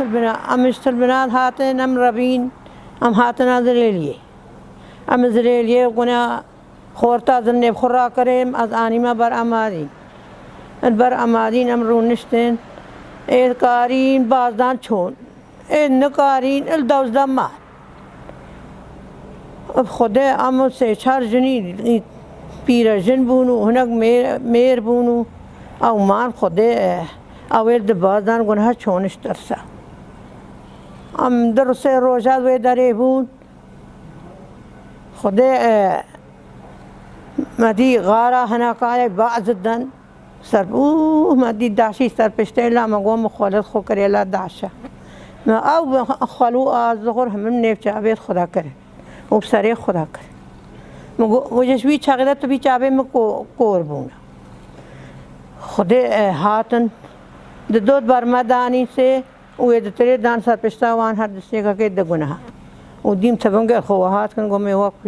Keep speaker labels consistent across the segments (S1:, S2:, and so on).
S1: امشت البنات هاتن ام ربین ام هاتنا زلیلیه ام زلیلیه گنا خورتا زنب خورا کریم از آنیما بر امادین بر امادین ام رونشتن اید کارین بازدان چون اید نکارین الدوزدان مار اب خدا ام سه چار جنی پیرژن بونو هنگ میر بونو او مان خدا اول د بازدان گناه چونش ترسا ام درس روزات و داره بون خدا مدی غارا هناکای بعضدن سر مدی داشی سر پشته لا مگو مخالط خو کری لا داشا ما او خلو از ظهر هم نیف چابت خدا کرے او سره خدا کرے مگو وجشوی چاغلت تو بی چابه مکو کور بونا خدا هاتن د دود بر مدانی سے او د تری دان سر پشتا وان هر دسته کا کې د گناه او دیم تبنګ خو هات کن گمه وقت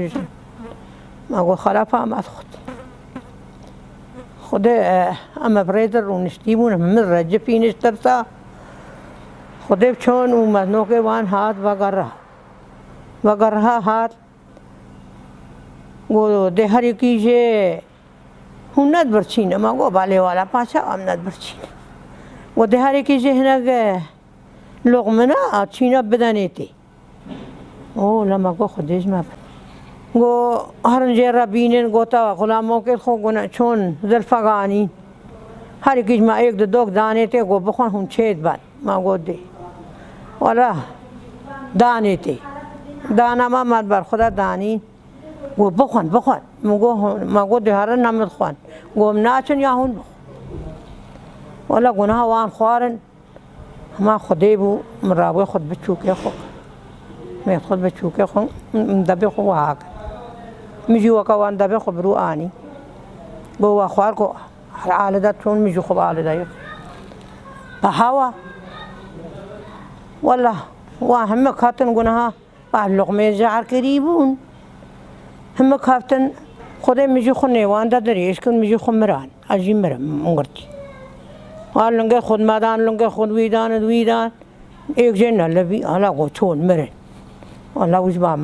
S1: ما گو خلافه ما خود خدا اما بريدر ونشتيبون من رجع في نشترتا خدا بچون و مزنو کے وان ہاتھ وگرها ہاتھ گو دهری کیجه هنات برچینه ما گو باله والا پاچا امنات برچینه گو دهری کیجه هنگ لغمنا چینا بدانیتی او لما گو خودش ما گو هرنجه ربینن گوتا غلاموں کے خو گنا چون زلفگانی هر کیج ما ایک دو دانه ته گو بخون هم چید بان ما گو دی والا دانه ته دانا ما مد بر خدا دانی گو بخون ما گو دی هر نمد خوان گو ناچن یا هون والا گناه وان خوارن ما خودی بو مرابو خود بچوکه خو میں خود بچوکه خو دبی خو هاک میجی وکوان دبی خو برو آنی گو خوار کو عالدات چون میجی خو عالدای بهوا والله وهم خاطن گناه لقمه جعر قریبون هم خاطن خدا میجی خو نیوان دریش کن میجی خو مران اجی مرم مونگرتی وال لنگه خود مادان لنگه خود ویدان ایک جن لبی حالا گو چون مرن والله وجبا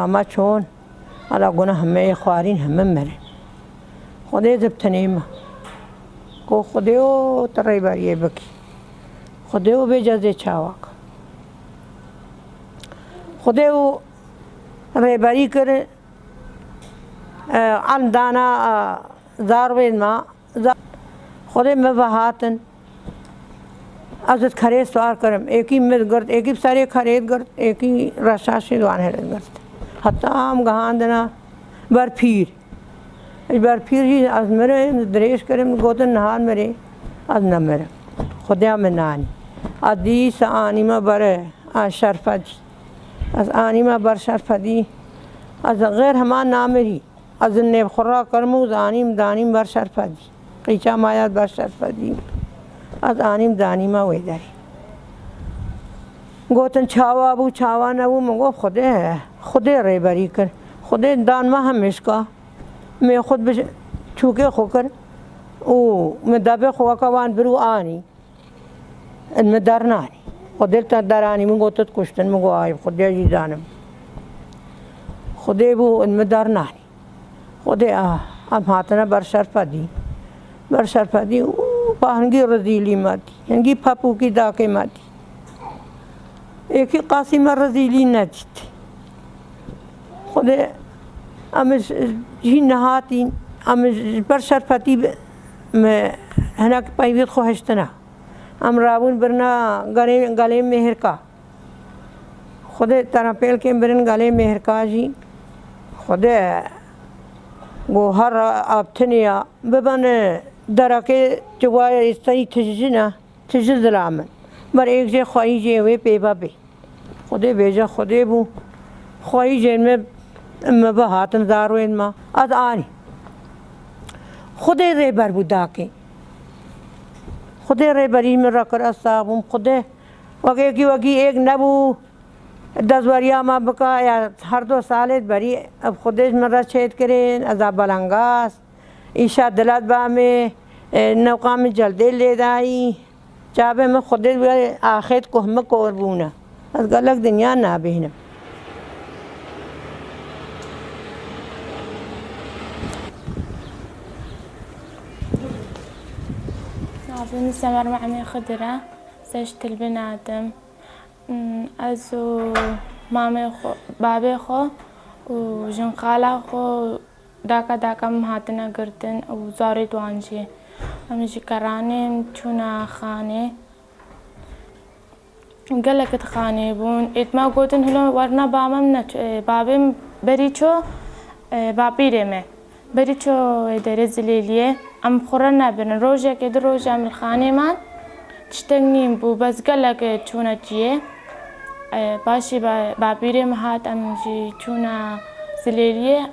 S1: ما چون حالا گناه همه خوارین همه مرن خدا زبطنیمه کو خدایو ترای باریه بکی خدایو بجازه چاواک خدایو ریباری کرے عن دانا زاروین ما خدای مبهاتن ازت خرید سوار کرم ایکی مد گرد ایکی ساری خرید گرد ایکی رشاشی دوان هرد گرد حتی هم گهاندنا بر پیر هی از مره دریش کرم گوتن نهان مره از نمره خدا من نانی ادیس آنیما بره شرفج از آنیما بر شرفدی از غیر همان نامری از نب خورا کرمو زانیم دانیم بر شرفدی قیچا مایات بر شرفدی از آنیم دانیما ویداری گوتن چاوا بو چاوا نبو مگو خدا ریبری کر خدا دان ما همیش کا میں خود چوکے خو کر او میں دبے خو کوان برو آنی ان میں درنانی خدا تا درانی من گوتت کشتن مگو آی خدا جی دانم خدا بو ان میں درنانی خدا ام ہاتنا بر شرفدی پاهنگی رزیلی ماتی هنگی پاپو کی داکه ماتی ایکی قاسم رزیلی ندید خدا امش جی نهاتین امش بر شرفتی هناك پایویت خوشتنا ام رابون برنا گله مهر کا خدا ترا پیل کے برن گله مهر کا جی خدا گوهر آبتنیا ببن درکه جوای استایی تجزیه لامن بر ایک جه خواهی جه پیبا بی خدا بیجا خدا بو خواهی جه میں هاتن زاروین ما از آنی خدا ریبر بودا که خدا ریبری میں رکر اصابم خدا وگی ایک نبو 10 وریا ما بکا یا هر 2 سالت بری اب خودش مرا چید کرین از بلنگاس ایشا دلت با میں نوقام جلدی لے دائی چابه من خودت آخیت که همه قربونه از گلک دنیا نبینم
S2: أظن سمر معمي خضرة سجت البنادم أزو مامي خو بابي خو وجنقالا خو داكا مهاتنا قرتن وزاري دوانجي أمجي كراني تشونا خاني قالك تخاني بون إتما قوتن هلو ورنا بابي بريچو بابيرمه بريچو داري زليليه ام خورنا بن روجا كده روجا من الخانه مان تشتغنين بو بس قالك تشونا جيه باشي بابيري مهات ام جي تشونا زليليه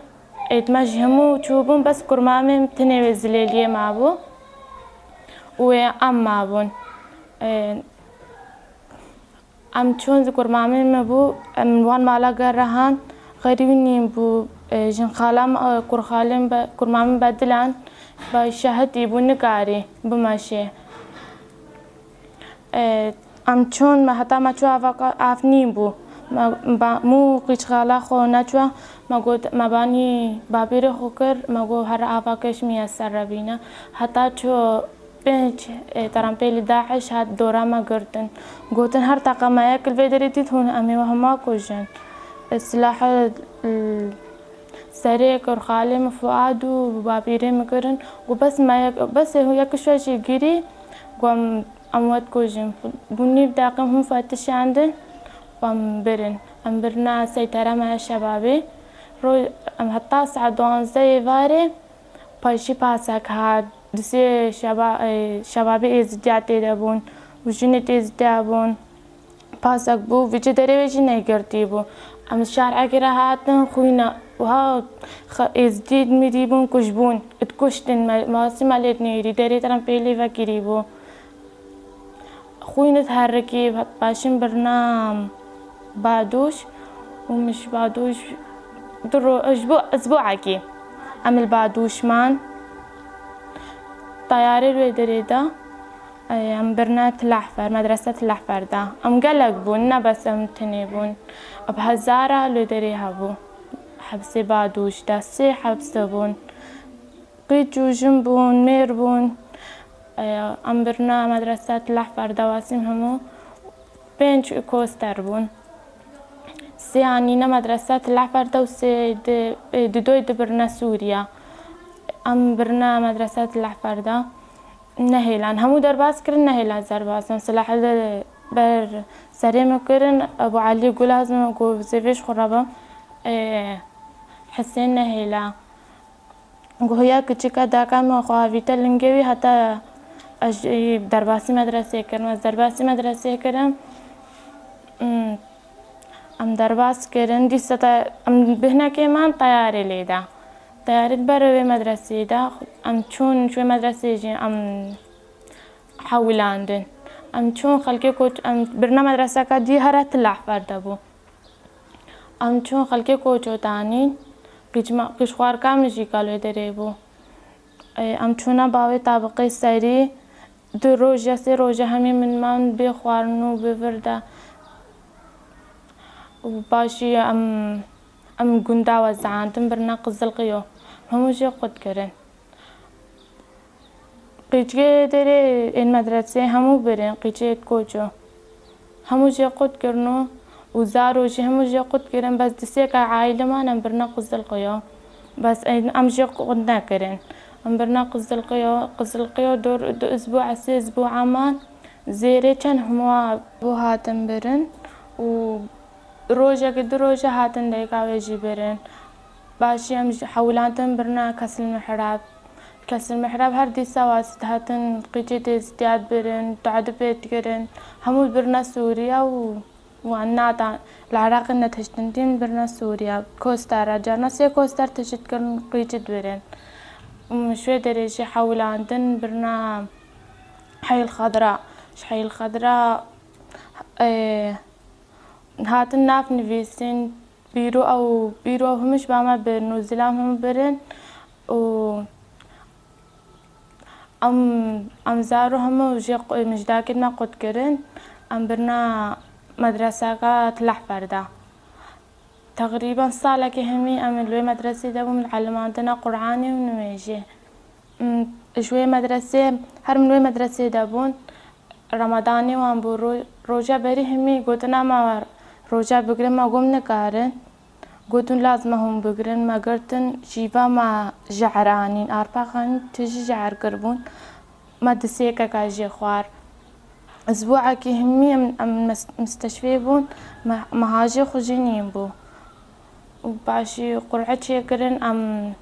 S2: إتما جهمو تشوبون بس كرمامي تنوي زليليه مابو وام مابون ام چون كرمامي مبو ام وان مالا قرهان غريبين بو جن خالم كرخالم كرمامي بدلان بشهد يبون نقاري بماشي ام چون ما حتى ما چو افنين بو مو قيش خالا خو نچوا ما قلت ما باني بابير خوكر ما قو هر افاكش ميسر ربينا حتى چو بنج ترامبيل داعش هاد دورا ما قرتن قوتن هر طاقة ما ياكل فيدريتي هون امي وهما كوجن السلاح سريع كرخالي مفؤاد وبابيري مكرن وبس ما بس هو يكشوا شي جري قام اموات كوجن بني بداقم هم فاتش عندن قام برن ام برنا سيطرة مع شبابي رو ام حتى سعدون زي فاري باشي باسك هاد دسي شبابي ازدياتي دابون وجنت ازدابون باسك بو ويجي داري ويجي نيجرتي بو ام الشارع كرا هاتن خوينا وها ازديد مديبون كشبون اتكشتن ماسي مالت نيري داري تران بيلي فكريبو خوينا تحركي باشن برنام بعدوش ومش بعدوش درو اسبوعكي عمل بعدوش مان طياري روي دريدا ام برنات الأحفر مدرسة الأحفر دا ام قلق بون بس ام تنيبون بهزارة لو دريها بو حبسي بعدوش داسي حبسي بون قيد جوجن بون مير بون ام برنا مدرسة الأحفر دواسيم همو بينج كوستر بون سي عنينا مدرسة الأحفر دا وسي دوي برنا سوريا ام برنا مدرسة الأحفر دا نهيلان همو درباس كرن نهيلان زرباس سلاح بر سريم كرن ابو علي قلازم قو زيفيش خرابة حسين نهيلا قو هيا كتشكا داكا مخوافيتا لنجوي حتى درباسي مدرسة كرن درباسي مدرسة كرن ام درباس كرن دي ستا ام بهنا كمان طياري ليدا طيارة بروي مدرسة دا ام چون شوي مدرسة جي ام حولاندن ام چون خلقي كوچ ام برنا مدرسة کا دي هرات الأحفر دبو ام چون خلقي كوچو تاني قيش خوار كام نجي قالوا دريبو ام چونا باوي طابقي سري دو روجة سي روجة همي من مان بخوارنو بفردا وباشي ام گوندا وزعانتم برنا قزلقيو همو جي قد كرن قيجي دري این مدرسة همو برن قيجي كوچو همو جي قد كرنو وزارو جي همو جي قد كرن بس دسيكا عائلة ما نم برنا قزلقيو بس ام جي قد ناكرن ام برنا قزلقيو دو اسبوع سي اسبوع مان زيري چن همو بو هاتن برن و روجا قد روجا هاتن ديكا ويجي برن باشي ام حولاتن برنا كسل المحراب هر دي سواسد هاتن قيجي ازدياد برن تعد بيت كرن همو برنا سوريا وعناتا العراق نتشتنتين برنا سوريا كوستارا جانا سي كوستار تجد كرن قيجي برن شوي دريجي حولاتن برنا حي الخضراء هاتن ناف نفيسين بيرو همش باما برنو زلام هم برن و ام زارو همو جي مجداكد ما قد كرن ام برنا مدرسة تلح فردا تقريبا صالة كهمي ام لوي مدرسة دابو معلماتنا قرآني ونميجي شوي مدرسة هر من لوي مدرسة دابون رمضاني وان بو روجا بري همي قوتنا ما روجا بقرن ما قوم نكارن قوتن لازم هم بقرن ما قرتن جيبا ما جعرانين أربا خان تجي جعر قربون ما دسيكا كاجي خوار أسبوعا كي همي أم مستشفى بون مهاجي خجينين بو وباشي قرعة شيكرن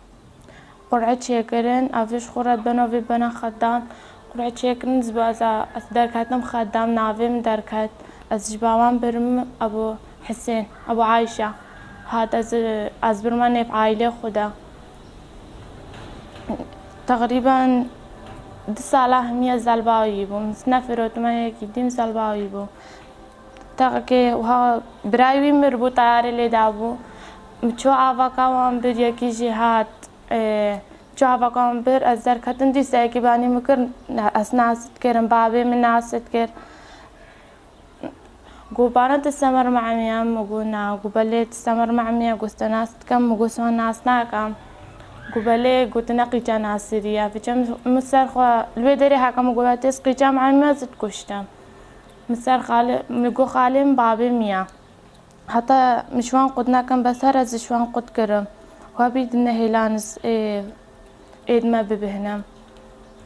S2: قرعة شيكرن أفيش خورات بنو بنا خدام قرعة شيكرن زبازا أسدركاتنا خدام نافي من دركات أزجباوان برم أبو حسين أبو عايشة هذا از برمانه في عائلة خدا تقريبا 2 ساله همية زلباوي بو مسنفرت ما هيك ديم زلباوي بو تاكي وها برايوي مربو طياري اللي دابو مچو آوا كاوان بر يكي جهات چو آوا كاوان بر از دركتن دي سايكي باني مكر اسناست كرن بابي من ناست كر قوبانا تستمر مع ميام مقولنا قبلي تستمر مع ميام قست ناس كم قست ناس ناكم قبلي قلت نقي ناس سريا في كم مسر خا الودري حكم قولات تسقي جام عن ما زد كشتم مسر خالي مقول خالي بابي ميا حتى مشوان قدنا كم بس هرز شوان قد كرم وابيد هيلانس إيد ما ببهنا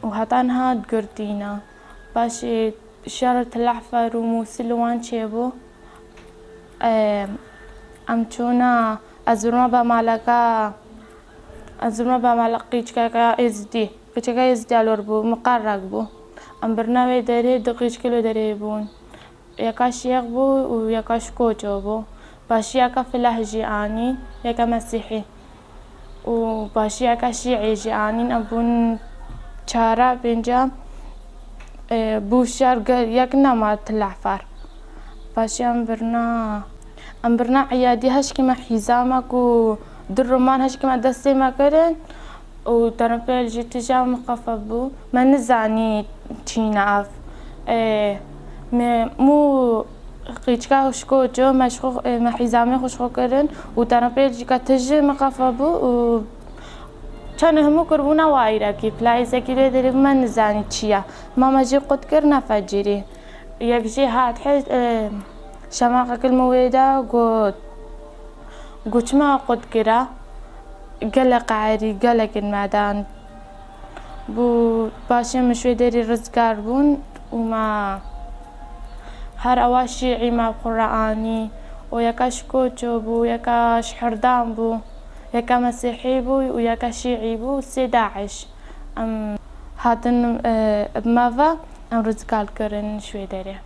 S2: وحتى نهاد قردينا باش شارة الأحفر وموسلوان شيبو أمتونا أزرما بمالك قيشكا إزدي قيشكا إزدي الوربو مقرق بو أم برنامج داري دقيش كيلو داري بون يكا شيخ بو ويكا شكوجو بو باش يكا فلاح جياني يكا مسيحي وباش يكا شيعي جياني أبون شارع بنجام بوشار يكنا ما تلعفر باش أم برنا عيادي هشكي ما حزامك ودرمان هشكي ما دستي ما كرن وترنبيل جيت جام مقفبو ما نزعني تشينا أف مو قيتشكا وشكو جو ما حزامي خوشخو كرن وترنبيل جيكا تجي مقفبو و كان همو كربونا وايرا كي بلاي زكيلو دري ما نزاني تشيا ماما جي قد كرنا فجري يكجي هات حيث شماقك المويدة قوت ما قد كرا قلق عاري قلق المعدان بو باشي مشوي داري رزقار بون وما هر اواشي عيما قرآني ويكاش كوتشو بو يكاش حردان بو يكا مسيحي بو ويكا شيعي بو سي داعش هاتن بمافا ام رزقال كرن شوي داري